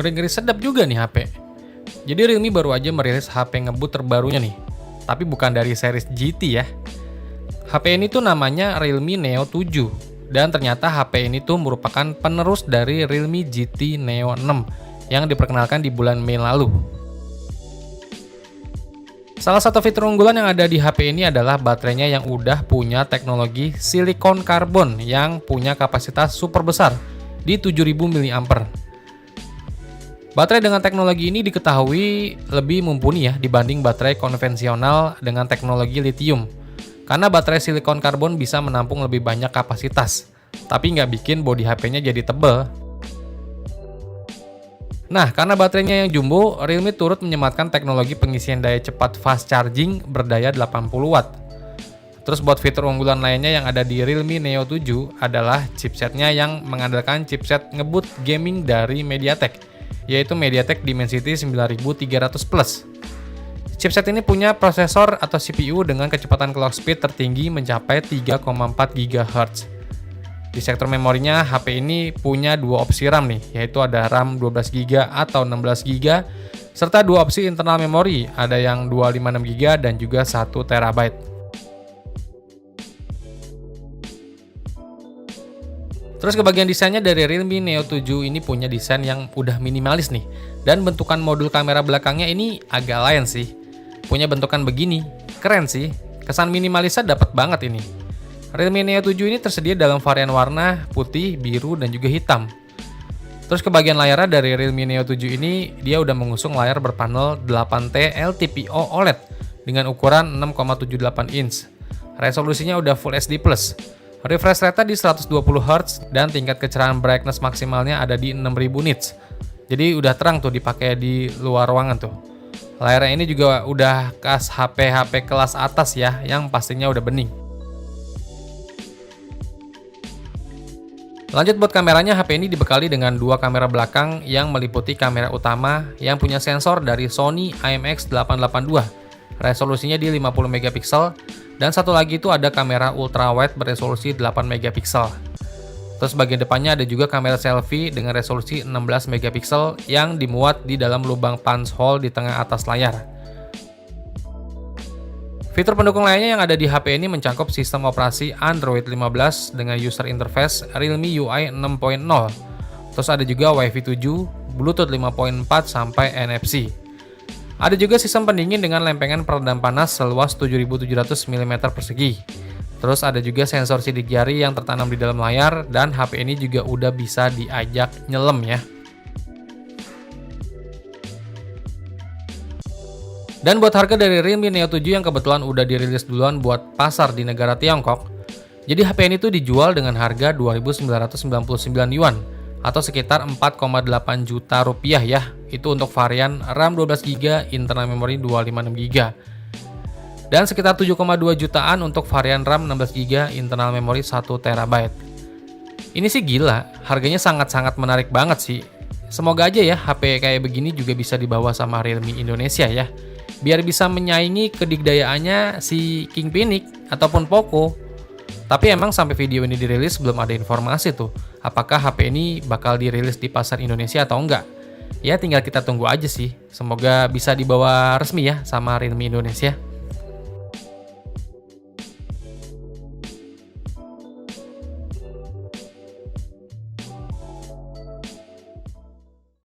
Ngeri-ngeri sedap juga nih HP. Jadi Realme baru aja merilis HP ngebut terbarunya nih. Tapi bukan dari series GT ya. HP ini tuh namanya Realme Neo 7. Dan ternyata HP ini tuh merupakan penerus dari Realme GT Neo 6 yang diperkenalkan di bulan Mei lalu. Salah satu fitur unggulan yang ada di HP ini adalah baterainya yang udah punya teknologi silikon karbon yang punya kapasitas super besar di 7000 mAh. Baterai dengan teknologi ini diketahui lebih mumpuni ya dibanding baterai konvensional dengan teknologi lithium. Karena baterai silikon karbon bisa menampung lebih banyak kapasitas, tapi nggak bikin bodi HP-nya jadi tebal. Nah, karena baterainya yang jumbo, Realme turut menyematkan teknologi pengisian daya cepat fast charging berdaya 80 watt. Terus buat fitur unggulan lainnya yang ada di Realme Neo 7 adalah chipsetnya yang mengandalkan chipset ngebut gaming dari MediaTek, yaitu MediaTek Dimensity 9300 Plus. Chipset ini punya prosesor atau CPU dengan kecepatan clock speed tertinggi mencapai 3,4 GHz. Di sektor memorinya, HP ini punya dua opsi RAM nih, yaitu ada RAM 12GB atau 16GB, serta dua opsi internal memori, ada yang 256GB dan juga 1TB. Terus ke bagian desainnya dari Realme Neo 7 ini punya desain yang udah minimalis nih, dan bentukan modul kamera belakangnya ini agak lain sih. Punya bentukan begini, keren sih, kesan minimalisnya dapat banget ini. Realme Neo 7 ini tersedia dalam varian warna putih, biru, dan juga hitam. Terus ke bagian layarnya dari Realme Neo 7 ini, dia udah mengusung layar berpanel 8T LTPO OLED dengan ukuran 6,78 inch. Resolusinya udah Full HD+. Refresh rate di 120Hz dan tingkat kecerahan brightness maksimalnya ada di 6000 nits. Jadi udah terang tuh dipakai di luar ruangan tuh. Layarnya ini juga udah khas HP-HP kelas atas ya, yang pastinya udah bening. Lanjut buat kameranya, HP ini dibekali dengan dua kamera belakang yang meliputi kamera utama yang punya sensor dari Sony IMX882. Resolusinya di 50 megapiksel dan satu lagi itu ada kamera ultrawide beresolusi 8 megapiksel. Terus bagian depannya ada juga kamera selfie dengan resolusi 16 megapiksel yang dimuat di dalam lubang punch hole di tengah atas layar. Fitur pendukung lainnya yang ada di HP ini mencakup sistem operasi Android 15 dengan user interface Realme UI 6.0. Terus ada juga Wi-Fi 7, Bluetooth 5.4 sampai NFC. Ada juga sistem pendingin dengan lempengan peredam panas seluas 7700 mm persegi. Terus ada juga sensor sidik jari yang tertanam di dalam layar dan HP ini juga udah bisa diajak nyelam ya. Dan buat harga dari Realme Neo 7 yang kebetulan udah dirilis duluan buat pasar di negara Tiongkok, jadi HP ini tuh dijual dengan harga 2.999 yuan atau sekitar 4,8 juta rupiah ya. Itu untuk varian RAM 12GB, internal memori 256GB. Dan sekitar 7,2 jutaan untuk varian RAM 16GB, internal memori 1TB. Ini sih gila, harganya sangat-sangat menarik banget sih. Semoga aja ya HP kayak begini juga bisa dibawa sama Realme Indonesia ya. Biar bisa menyaingi kedigdayaannya si Kingpinic ataupun Poco. Tapi emang sampai video ini dirilis belum ada informasi tuh, apakah HP ini bakal dirilis di pasar Indonesia atau enggak. Ya tinggal kita tunggu aja sih, semoga bisa dibawa resmi ya sama Realme Indonesia.